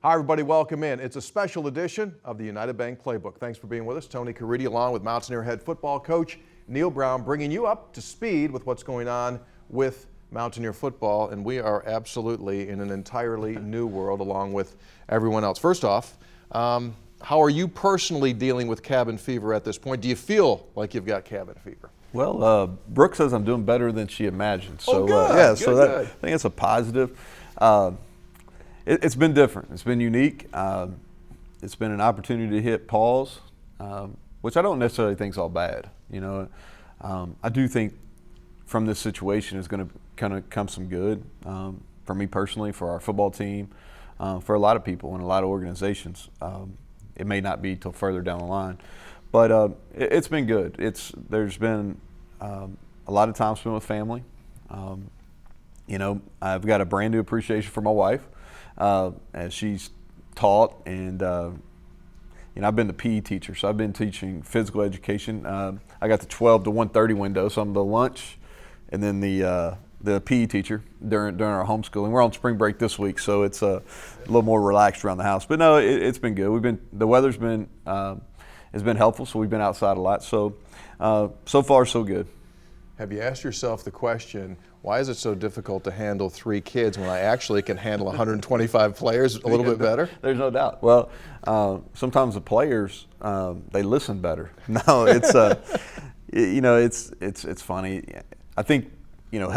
Hi, everybody. Welcome in. It's a special edition of the United Bank Playbook. Thanks for being with us. Tony Caridi, along with Mountaineer head football coach Neal Brown, bringing you up to speed with what's going on with Mountaineer football. And we are absolutely in an entirely new world, along with everyone else. First off, how are you personally dealing with cabin fever at this point? Do you feel like you've got cabin fever? Well, Brooke says I'm doing better than she imagined. So, good. Yeah, Good, so good. I think it's a positive. It's been different. It's been unique. It's been an opportunity to hit pause, which I don't necessarily think is all bad. You know, I do think from this situation is going to kind of come some good for me personally, for our football team, for a lot of people and a lot of organizations. It may not be till further down the line, but it's been good. There's been a lot of time spent with family. You know, I've got a brand new appreciation for my wife as she's taught, and you know, I've been the PE teacher, so I've been teaching physical education. I got the 12 to 1:30 window, so I'm the lunch and then the PE teacher during our homeschooling. We're on spring break this week, so it's a little more relaxed around the house. But no, it's been good. The weather's been has been helpful, so we've been outside a lot. So so far so good. Have you asked yourself the question, why is it so difficult to handle 3 kids when I actually can handle 125 players a little bit better? There's no doubt. Well, sometimes the players, they listen better. No, it's you know, it's funny. I think, you know, the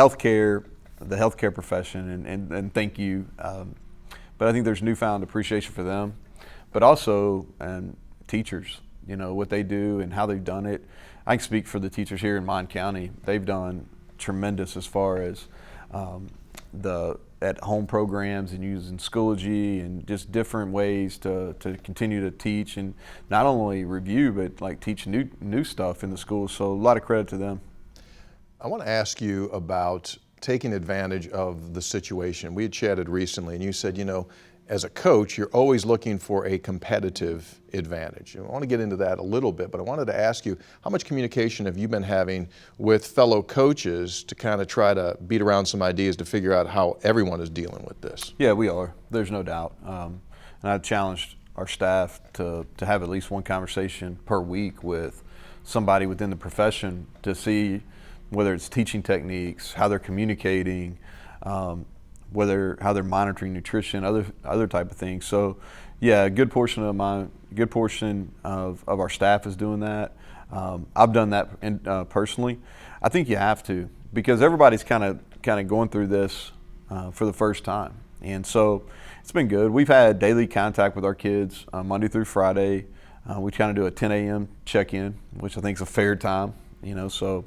healthcare profession, and thank you, but I think there's newfound appreciation for them, but also teachers, you know, what they do and how they've done it. I can speak for the teachers here in Mon County. They've done tremendous as far as the at-home programs and using Schoology and just different ways to continue to teach and not only review but like teach new stuff in the schools. So a lot of credit to them. I want to ask you about taking advantage of the situation. We had chatted recently, and you said, you know, as a coach, you're always looking for a competitive advantage. I want to get into that a little bit, but I wanted to ask you, how much communication have you been having with fellow coaches to kind of try to beat around some ideas to figure out how everyone is dealing with this? Yeah, we are. There's no doubt. And I've challenged our staff to have at least one conversation per week with somebody within the profession to see whether it's teaching techniques, how they're communicating, how they're monitoring nutrition, other type of things. So, yeah, a good portion of our staff is doing that. I've done that personally. I think you have to, because everybody's kind of going through this for the first time, and so it's been good. We've had daily contact with our kids Monday through Friday. We kind of do a 10 a.m. check-in, which I think is a fair time, you know. So.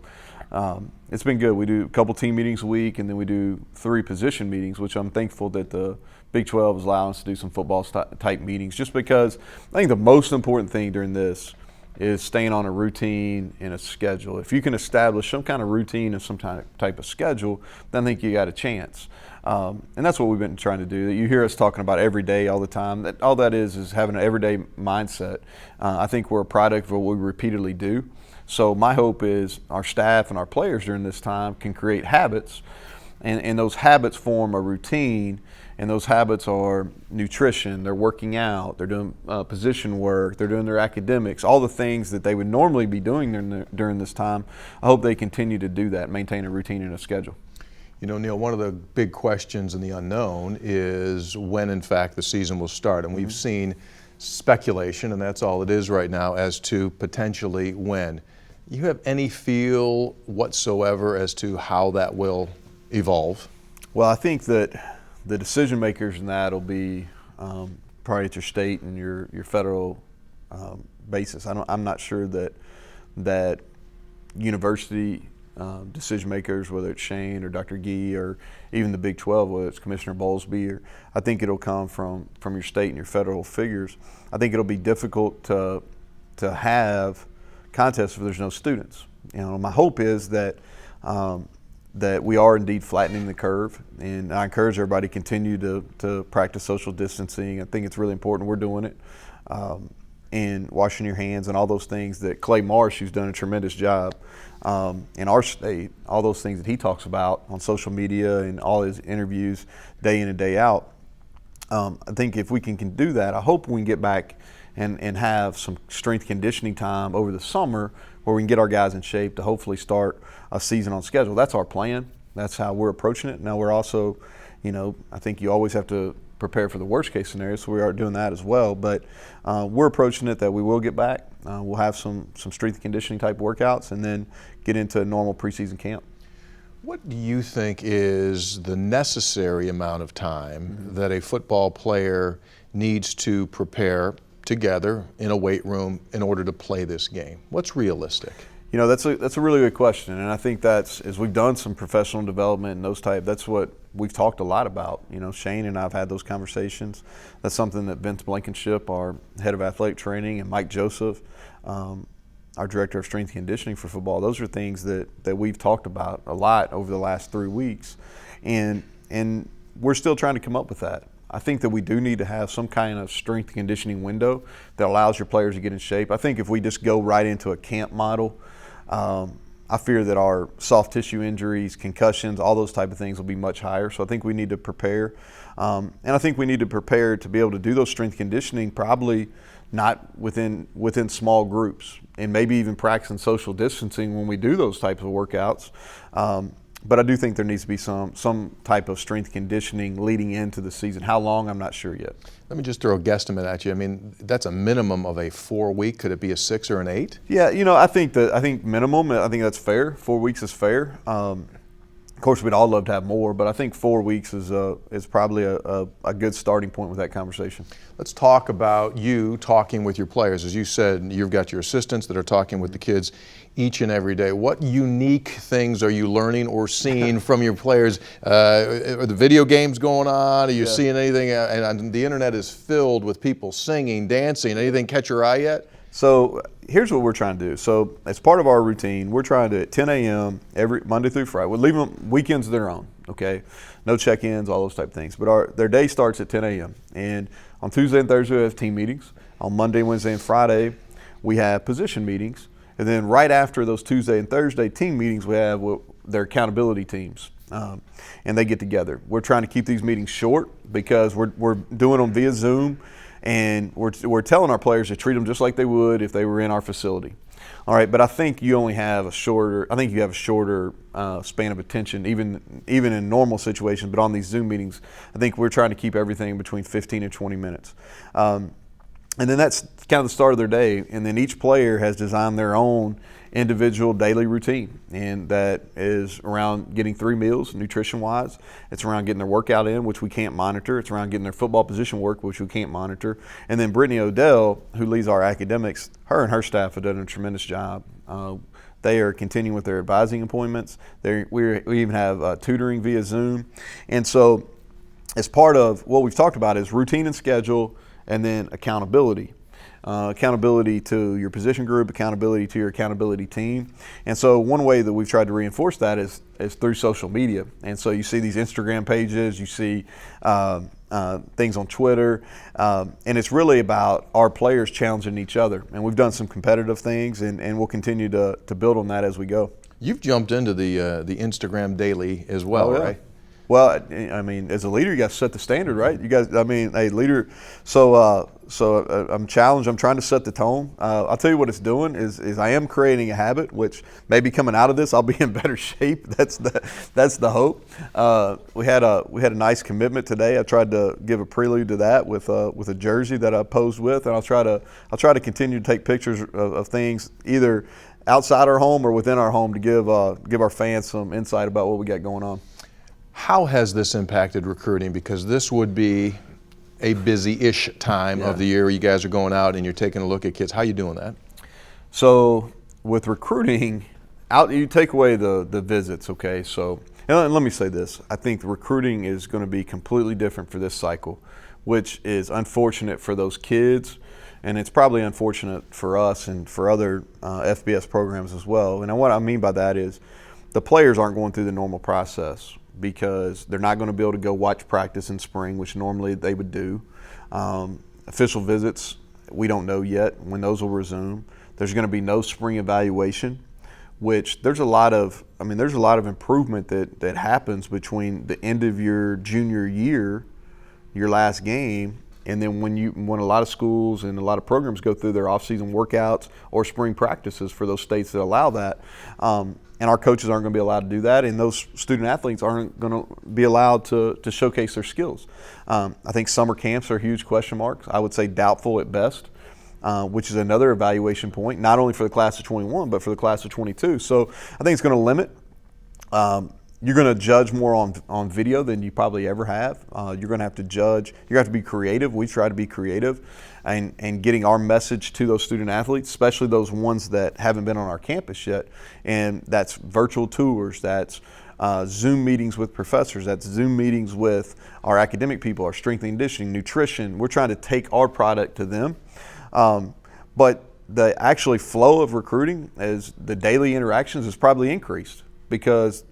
It's been good. We do a couple team meetings a week, and then we do 3 position meetings, which I'm thankful that the Big 12 is allowing us to do some football type meetings, just because I think the most important thing during this is staying on a routine and a schedule. If you can establish some kind of routine and some type of schedule, then I think you got a chance. And that's what we've been trying to do. You hear us talking about every day all the time. All that is having an everyday mindset. I think we're a product of what we repeatedly do. So my hope is our staff and our players during this time can create habits, and those habits form a routine, and those habits are nutrition, they're working out, they're doing position work, they're doing their academics, all the things that they would normally be doing during this time. I hope they continue to do that, maintain a routine and a schedule. You know, Neal, one of the big questions in the unknown is when, in fact, the season will start. And we've seen speculation, and that's all it is right now, as to potentially when. You have any feel whatsoever as to how that will evolve? Well, I think that the decision makers in that will be probably at your state and your federal basis. I'm not sure that university decision makers, whether it's Shane or Dr. Gee or even the Big 12, whether it's Commissioner Bowlesby, I think it'll come from your state and your federal figures. I think it'll be difficult to have contests if there's no students. You know, my hope is that that we are indeed flattening the curve, and I encourage everybody to continue to practice social distancing. I think it's really important. We're doing it, and washing your hands and all those things that Clay Marsh, who's done a tremendous job in our state, all those things that he talks about on social media and all his interviews day in and day out. I think if we can do that, I hope we can get back and have some strength conditioning time over the summer where we can get our guys in shape to hopefully start a season on schedule. That's our plan. That's how we're approaching it. Now we're also, I think you always have to prepare for the worst case scenario, so we are doing that as well. But we're approaching it that we will get back. We'll have some strength conditioning type workouts and then get into a normal preseason camp. What do you think is the necessary amount of time that a football player needs to prepare together in a weight room in order to play this game? What's realistic? That's a really good question, and I think that's, as we've done some professional development and those type, that's what we've talked a lot about. Shane and I have had those conversations. That's something that Vince Blankenship, our head of athletic training, and Mike Joseph, our director of strength and conditioning for football, those are things that we've talked about a lot over the last 3 weeks, and we're still trying to come up with that. I think that we do need to have some kind of strength and conditioning window that allows your players to get in shape. I think if we just go right into a camp model, I fear that our soft tissue injuries, concussions, all those type of things will be much higher. So I think we need to prepare. And I think we need to prepare to be able to do those strength conditioning probably not within small groups, and maybe even practicing social distancing when we do those types of workouts. But I do think there needs to be some type of strength conditioning leading into the season. How long, I'm not sure yet. Let me just throw a guesstimate at you. I mean, that's a minimum of a 4 week. Could it be a 6 or an 8? Yeah, I think minimum. I think that's fair. 4 weeks is fair. Of course, we'd all love to have more, but I think 4 weeks is probably a good starting point with that conversation. Let's talk about you talking with your players. As you said, you've got your assistants that are talking with the kids each and every day. What unique things are you learning or seeing from your players? Are the video games going on? Are you seeing anything? And the internet is filled with people singing, dancing. Anything catch your eye yet? So here's what we're trying to do. So as part of our routine, we're trying to, at 10 a.m. every Monday through Friday, we'll leave them weekends their own, okay? No check-ins, all those type of things. But their day starts at 10 a.m. And on Tuesday and Thursday, we have team meetings. On Monday, Wednesday, and Friday, we have position meetings. And then right after those Tuesday and Thursday team meetings, we have their accountability teams. And they get together. We're trying to keep these meetings short because we're doing them via Zoom. And we're telling our players to treat them just like they would if they were in our facility. All right, but I think you have a shorter span of attention, even in normal situations. But on these Zoom meetings, I think we're trying to keep everything between 15 and 20 minutes. And then that's kind of the start of their day. And then each player has designed their own individual daily routine, and that is around getting 3 meals nutrition-wise. It's around getting their workout in, which we can't monitor. It's around getting their football position work, which we can't monitor. And then Brittany Odell, who leads our academics, her and her staff have done a tremendous job. They are continuing with their advising appointments. We even have tutoring via Zoom. And so as part of what we've talked about is routine and schedule, and then accountability. Accountability to your position group, accountability to your accountability team. And so one way that we've tried to reinforce that is through social media. And so you see these Instagram pages, you see things on Twitter, and it's really about our players challenging each other. And we've done some competitive things, and we'll continue to build on that as we go. You've jumped into the Instagram daily as well, right? Well, I mean, as a leader, you got to set the standard, right? You guys, I mean, a leader. So I'm challenged. I'm trying to set the tone. I'll tell you what it's doing is I am creating a habit, which maybe coming out of this, I'll be in better shape. That's the hope. We had a nice commitment today. I tried to give a prelude to that with a jersey that I posed with, and I'll try to continue to take pictures of things either outside our home or within our home to give our fans some insight about what we got going on. How has this impacted recruiting? Because this would be a busy-ish time of the year. You guys are going out and you're taking a look at kids. How are you doing that? So with recruiting, you take away the visits, okay? So, and let me say this. I think the recruiting is going to be completely different for this cycle, which is unfortunate for those kids, and it's probably unfortunate for us and for other FBS programs as well. And what I mean by that is the players aren't going through the normal process, because they're not going to be able to go watch practice in spring, which normally they would do. Official visits, we don't know yet when those will resume. There's going to be no spring evaluation, which there's a lot of improvement that happens between the end of your junior year your last game. And then when a lot of schools and a lot of programs go through their off-season workouts or spring practices for those states that allow that, and our coaches aren't going to be allowed to do that, and those student athletes aren't going to be allowed to showcase their skills. I think summer camps are huge question marks. I would say doubtful at best, which is another evaluation point, not only for the class of 21, but for the class of 22. So I think it's going to limit. You're going to judge more on video than you probably ever have. You're going to have to judge. You're going to have to be creative. We try to be creative and getting our message to those student athletes, especially those ones that haven't been on our campus yet. And that's virtual tours, that's Zoom meetings with professors, that's Zoom meetings with our academic people, our strength and conditioning, nutrition. We're trying to take our product to them. But the actually flow of recruiting, as the daily interactions, has probably increased because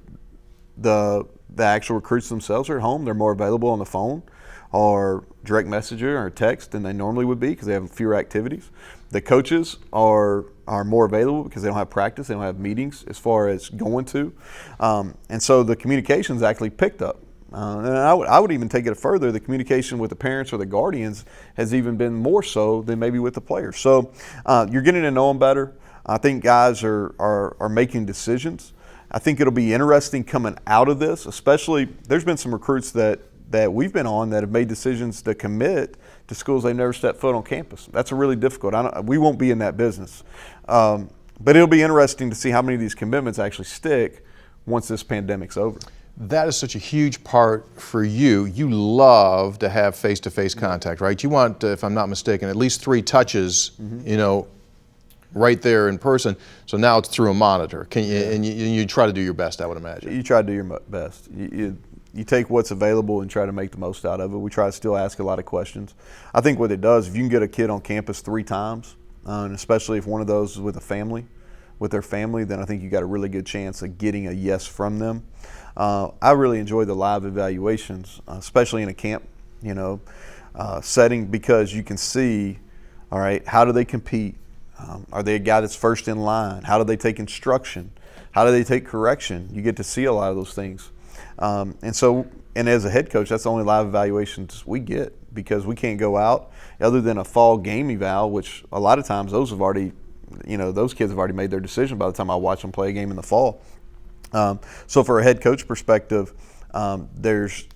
the actual recruits themselves are at home. They're more available on the phone or direct messenger or text than they normally would be because they have fewer activities. The coaches are more available because they don't have practice, they don't have meetings as far as going to. And so the communication's actually picked up. And I would even take it further. The communication with the parents or the guardians has even been more so than maybe with the players. So you're getting to know them better. I think guys are making decisions. I think it'll be interesting coming out of this, especially there's been some recruits that we've been on that have made decisions to commit to schools they've never stepped foot on campus. That's a really difficult. We won't be in that business. But it'll be interesting to see how many of these commitments actually stick once this pandemic's over. That is such a huge part for you. You love to have face-to-face contact, right? You want, if I'm not mistaken, at least 3 touches, right there in person. So now it's through a monitor. And you try to do your best, I would imagine. You try to do your best. You take what's available and try to make the most out of it. We try to still ask a lot of questions. I think what it does, if you can get a kid on campus 3 times, and especially if one of those is with their family, then I think you got a really good chance of getting a yes from them. I really enjoy the live evaluations, especially in a camp, setting, because you can see, all right, how do they compete? Are they a guy that's first in line? How do they take instruction? How do they take correction? You get to see a lot of those things. And as a head coach, that's the only live evaluations we get because we can't go out other than a fall game eval, which a lot of times those kids have already made their decision by the time I watch them play a game in the fall. So for a head coach perspective, there's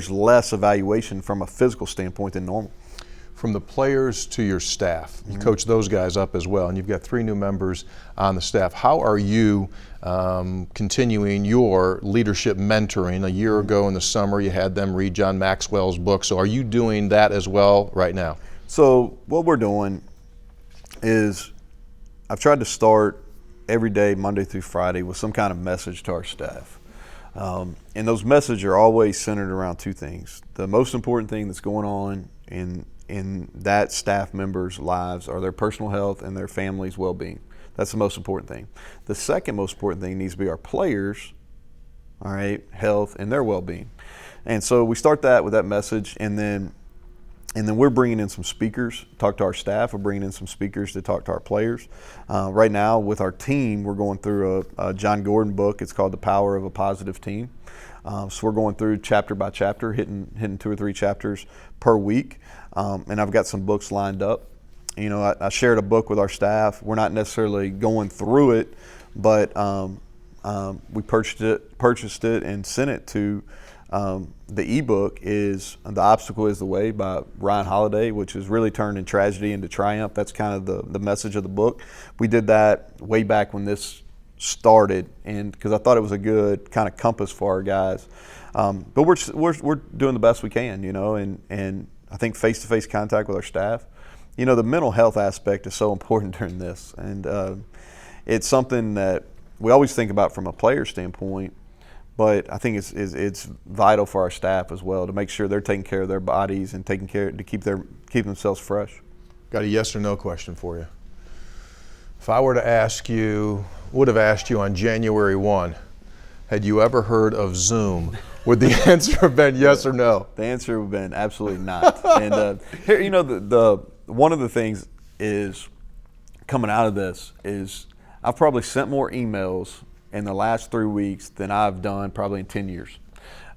less evaluation from a physical standpoint than normal. From the players to your staff, you coach those guys up as well, and you've got 3 new members on the staff. How are you continuing your leadership mentoring? A year ago in the summer, you had them read John Maxwell's book. So are you doing that as well right now? So what we're doing is I've tried to start every day, Monday through Friday, with some kind of message to our staff. And those messages are always centered around 2 things. The most important thing that's going on in that staff members' lives are their personal health and their family's well-being. That's the most important thing. The second most important thing needs to be our players, all right, health and their well-being. And so we start that with that message, and then we're bringing in some speakers, talk to our staff. We're bringing in some speakers to talk to our players. Right now with our team, we're going through a John Gordon book. It's called The Power of a Positive Team. So we're going through chapter by chapter, hitting 2 or 3 chapters per week. And I've got some books lined up. I shared a book with our staff. We're not necessarily going through it, but we purchased it and sent it to. The ebook is The Obstacle is the Way by Ryan Holiday, which has really turned in tragedy into triumph. That's kind of the message of the book. We did that way back when this started, and because I thought it was a good kind of compass for our guys. But we're doing the best we can, and I think face-to-face contact with our staff. The mental health aspect is so important during this, and it's something that we always think about from a player standpoint. But I think it's vital for our staff as well to make sure they're taking care of their bodies and taking care to keep themselves fresh. Got a yes or no question for you. If I were to would have asked you on January 1, had you ever heard of Zoom? Would the answer have been yes or no? The answer would have been absolutely not. And here, the one of the things is coming out of this is I've probably sent more emails in the last 3 weeks than I've done probably in 10 years.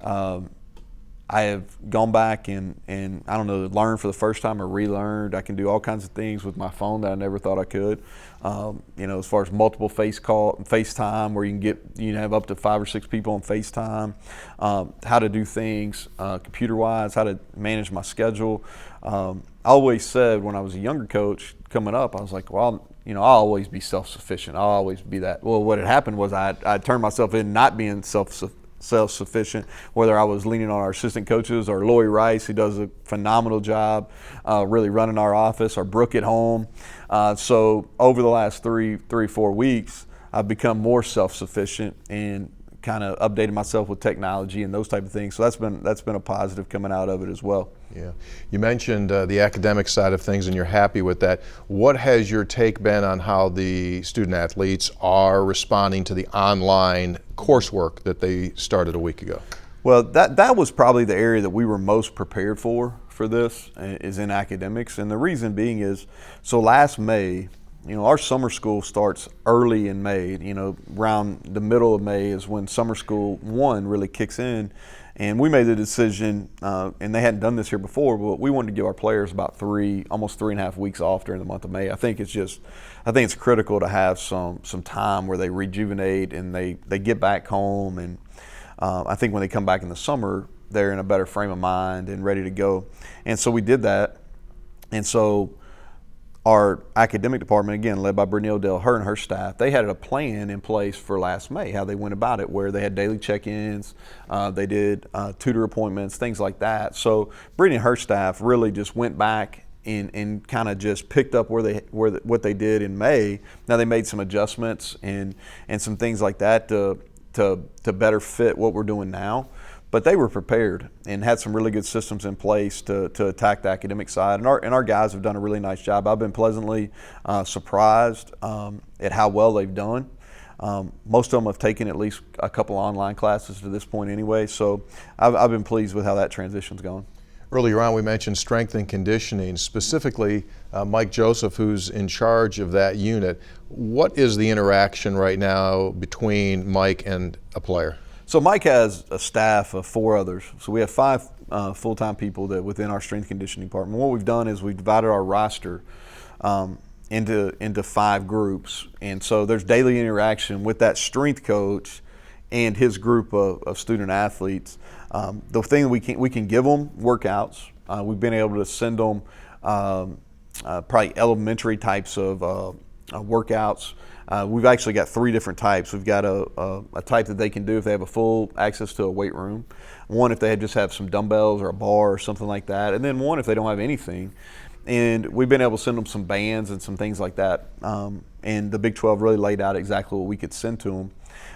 I I have gone back and I don't know, learned for the first time or relearned. I can do all kinds of things with my phone that I never thought I could. As far as multiple FaceTime, where you can have up to 5 or 6 people on FaceTime, how to do things computer-wise, how to manage my schedule. I always said when I was a younger coach coming up, I was like, well, I'll always be self-sufficient. I'll always be that. Well, what had happened was I turned myself in not being self-sufficient, whether I was leaning on our assistant coaches or Lori Rice, who does a phenomenal job really running our office, or Brooke at home. So over the last 4 weeks, I've become more self-sufficient and kind of updated myself with technology and those type of things. So that's been a positive coming out of it as well. Yeah, you mentioned the academic side of things, and you're happy with that. What has your take been on how the student athletes are responding to the online coursework that they started a week ago? Well, that was probably the area that we were most prepared for this, is in academics. And the reason being is, so last May, our summer school starts early in May. Around the middle of May is when summer school 1 really kicks in. And we made the decision, and they hadn't done this here before, but we wanted to give our players about almost 3.5 weeks off during the month of May. I think it's critical to have some time where they rejuvenate and they get back home. And I think when they come back in the summer, they're in a better frame of mind and ready to go. And so we did that. And so our academic department, again, led by Neal, her and her staff, they had a plan in place for last May, how they went about it, where they had daily check-ins, they did tutor appointments, things like that. So Brittany and her staff really just went back and kind of just picked up what they did in May. Now they made some adjustments and some things like that to better fit what we're doing now. But they were prepared and had some really good systems in place to attack the academic side. And our guys have done a really nice job. I've been pleasantly surprised at how well they've done. Most of them have taken at least a couple online classes to this point anyway. So I've been pleased with how that transition's gone. Earlier on, we mentioned strength and conditioning, specifically Mike Joseph, who's in charge of that unit. What is the interaction right now between Mike and a player? So Mike has a staff of 4 others. So we have 5 full-time people that within our strength conditioning department. What we've done is we've divided our roster into 5 groups. And so there's daily interaction with that strength coach and his group of student athletes. The thing we can give them workouts. We've been able to send them probably elementary types of workouts. We've actually got 3 different types. We've got a type that they can do if they have a full access to a weight room, one if they just have some dumbbells or a bar or something like that, and then one if they don't have anything. And we've been able to send them some bands and some things like that. And the Big 12 really laid out exactly what we could send to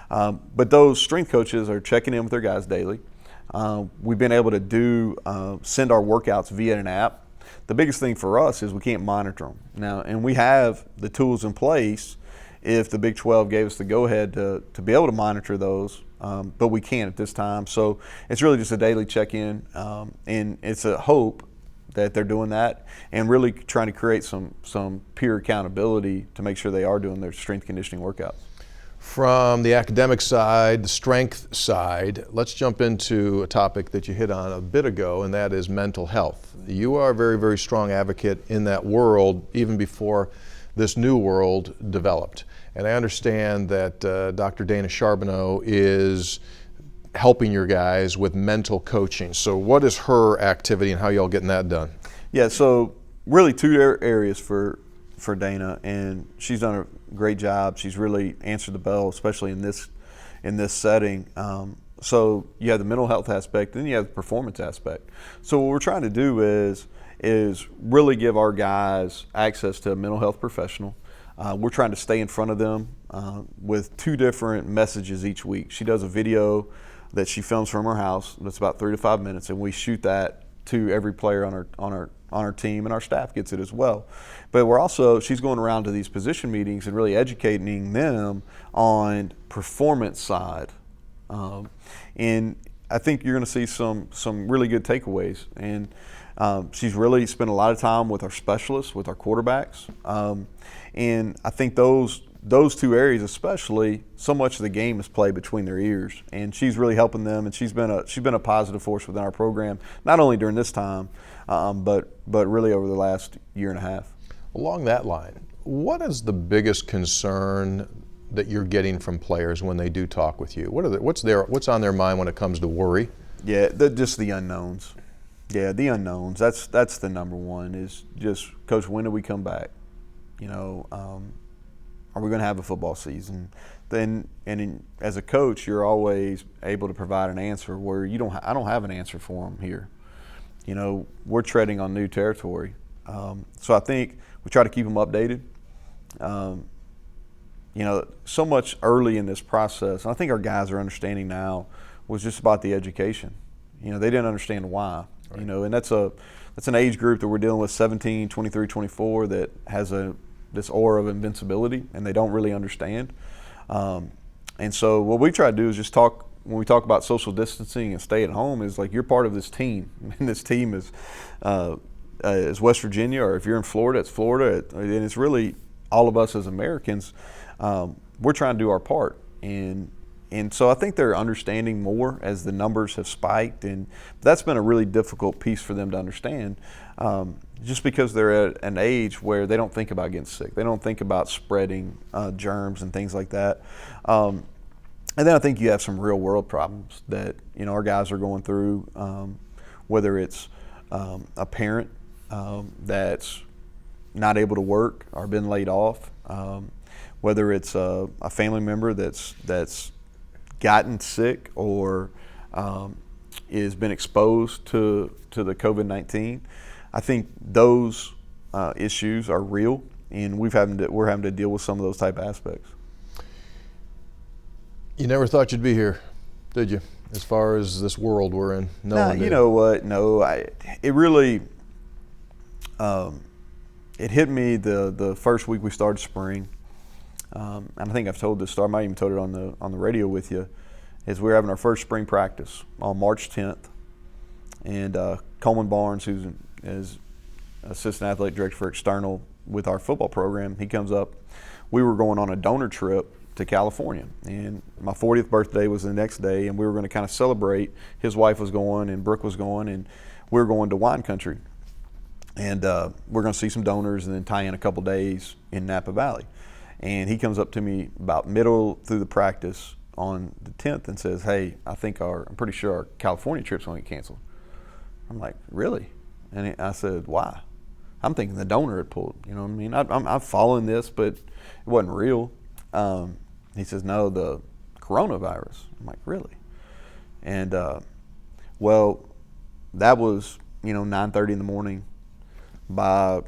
them. But those strength coaches are checking in with their guys daily. We've been able to send our workouts via an app. The biggest thing for us is we can't monitor them now, and we have the tools in place if the Big 12 gave us the go-ahead to be able to monitor those, but we can't at this time. So it's really just a daily check-in, and it's a hope that they're doing that and really trying to create some peer accountability to make sure they are doing their strength conditioning workouts. From the academic side, the strength side, let's jump into a topic that you hit on a bit ago, and that is mental health. You are a very, very strong advocate in that world, even before this new world developed. And I understand that Dr. Dana Charbonneau is helping your guys with mental coaching. So what is her activity and how y'all getting that done? Yeah, so really 2 areas for Dana, and she's done a great job. She's really answered the bell, especially in this setting. So you have the mental health aspect, and then you have the performance aspect. So what we're trying to do is really give our guys access to a mental health professional. We're trying to stay in front of them with 2 different messages each week. She does a video that she films from her house that's about 3 to 5 minutes, and we shoot that to every player on our team, and our staff gets it as well. But she's going around to these position meetings and really educating them on performance side. And I think you're going to see some really good takeaways. And she's really spent a lot of time with our specialists, with our quarterbacks. And I think those those two areas especially, so much of the game is played between their ears, and she's really helping them, and she's been a positive force within our program, not only during this time, but really over the last year and a half. Along that line, what is the biggest concern that you're getting from players when they do talk with you? What's on their mind when it comes to worry? Yeah, just the unknowns. Yeah, the unknowns. That's the number one, is just, Coach, when do we come back? You know, are we going to have a football season? As a coach, you're always able to provide an answer where I don't have an answer for them here. You know, we're treading on new territory. So I think we try to keep them updated. You know, so much early in this process, and I think our guys are understanding now, was just about the education. You know, they didn't understand why. Right. You know, and that's an age group that we're dealing with, 17, 23, 24, that has this aura of invincibility, and they don't really understand. And so what we try to do is just talk, when we talk about social distancing and stay at home, is like, you're part of this team, and this team is West Virginia, or if you're in Florida, it's Florida, and it's really all of us as Americans. We're trying to do our part, and so I think they're understanding more as the numbers have spiked, and that's been a really difficult piece for them to understand, just because they're at an age where they don't think about getting sick. They don't think about spreading germs and things like that. And then I think you have some real world problems that, you know, our guys are going through, whether it's a parent that's not able to work or been laid off, whether it's a family member that's gotten sick or has been exposed to the COVID-19. I think those issues are real, and we're having to deal with some of those type of aspects. You never thought you'd be here, did you? As far as this world we're in, no. You know what? No, it really it hit me the first week we started spring. And I think I've told this story. I might even told it on the radio with you. Is we were having our first spring practice on March 10th, and Coleman Barnes, who's assistant athletic director for external with our football program, he comes up. We were going on a donor trip to California, and my 40th birthday was the next day, and we were going to kind of celebrate. His wife was going, and Brooke was going, and we were going to wine country, and we're going to see some donors and then tie in a couple days in Napa Valley. And he comes up to me about middle through the practice on the 10th and says, "Hey, I'm pretty sure our California trip's going to get canceled." I'm like, "Really?" And I said, "Why?" I'm thinking the donor had pulled. You know what I mean? I'm following this, but it wasn't real. He says, "No, the coronavirus." I'm like, "Really?" And well, that was 9:30 in the morning. By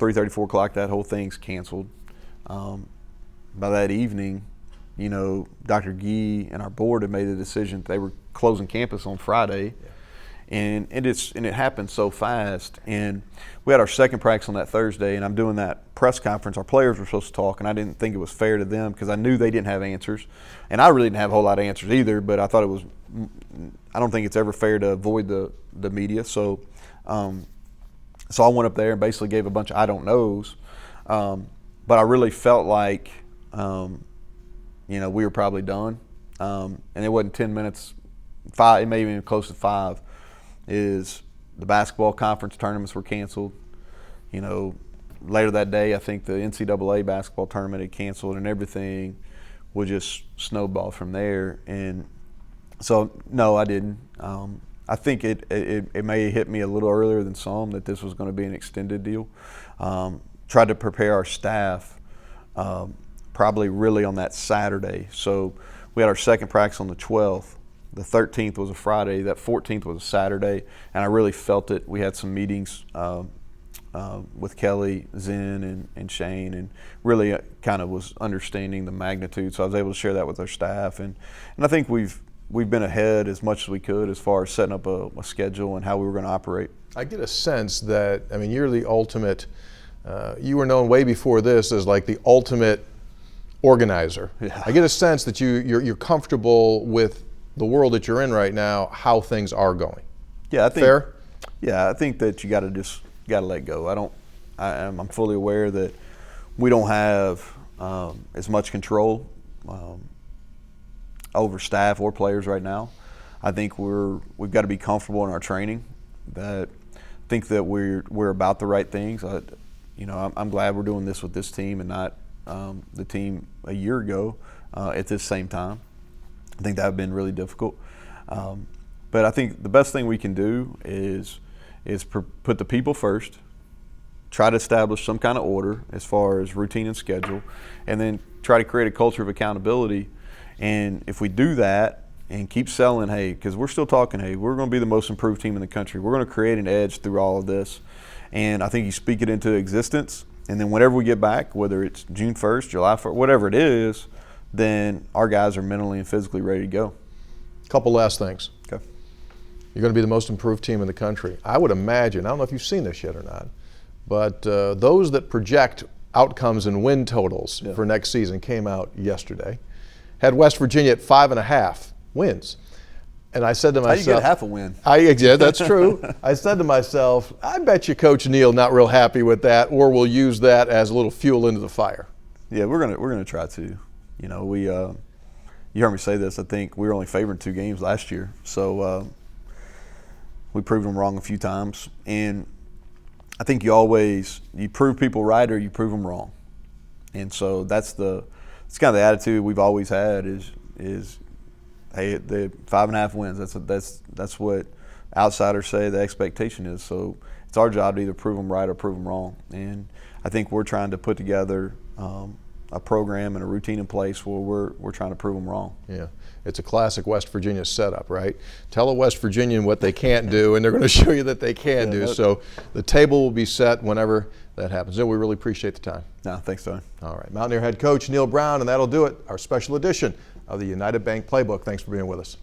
3:30, 4 o'clock, that whole thing's canceled. By that evening, Dr. Gee and our board had made the decision that they were closing campus on Friday. Yeah. And it happened so fast. And we had our second practice on that Thursday, and I'm doing that press conference. Our players were supposed to talk, and I didn't think it was fair to them because I knew they didn't have answers. And I really didn't have a whole lot of answers either, but I thought I don't think it's ever fair to avoid the media. So I went up there and basically gave a bunch of I don't knows. But I really felt like, we were probably done. And it wasn't 10 minutes, 5, it may even be close to 5, is the basketball conference tournaments were canceled. Later that day, I think the NCAA basketball tournament had canceled, and everything would just snowball from there. And so, no, I didn't. I think it may have hit me a little earlier than some that this was going to be an extended deal. Tried to prepare our staff probably really on that Saturday. So we had our second practice on the 12th. The 13th was a Friday. That 14th was a Saturday, and I really felt it. We had some meetings with Kelly, Zen, and Shane, and really kind of was understanding the magnitude. So I was able to share that with our staff, and I think we've been ahead as much as we could as far as setting up a schedule and how we were going to operate. I get a sense that, you're the ultimate. You were known way before this as like the ultimate organizer. Yeah. I get a sense that you're comfortable with the world that you're in right now, how things are going. Yeah, I think. Fair? Yeah, I think that you got to let go. I'm fully aware that we don't have as much control over staff or players right now. I think we've got to be comfortable in our training. That think that we're about the right things. I'm glad we're doing this with this team and not the team a year ago at this same time. I think that would have been really difficult. But I think the best thing we can do is put the people first, try to establish some kind of order as far as routine and schedule, and then try to create a culture of accountability. And if we do that and keep selling, hey, because we're still talking, hey, we're going to be the most improved team in the country. We're going to create an edge through all of this. And I think you speak it into existence, and then whenever we get back, whether it's June 1st, July 1st, whatever it is, then our guys are mentally and physically ready to go. Couple last things. Okay. You're going to be the most improved team in the country. I would imagine, I don't know if you've seen this yet or not, but those that project outcomes and win totals for next season came out yesterday. Had West Virginia at 5.5 wins. And I said to myself, how you get half a win? Yeah, that's true. I said to myself, I bet you Coach Neal not real happy with that, or we'll use that as a little fuel into the fire. Yeah, we're gonna try to. You know, you heard me say this. I think we were only favored 2 games last year, so we proved them wrong a few times. And I think you prove people right or you prove them wrong. And so it's kind of the attitude we've always had is hey, the 5.5 wins. That's what outsiders say the expectation is. So it's our job to either prove them right or prove them wrong. And I think we're trying to put together a program and a routine in place where we're trying to prove them wrong. Yeah, it's a classic West Virginia setup, right? Tell a West Virginian what they can't do, and they're going to show you that they can do. So the table will be set whenever that happens. And we really appreciate the time. No, thanks, Tony. All right, Mountaineer head coach Neal Brown, and that'll do it. Our special edition of the United Bank Playbook. Thanks for being with us.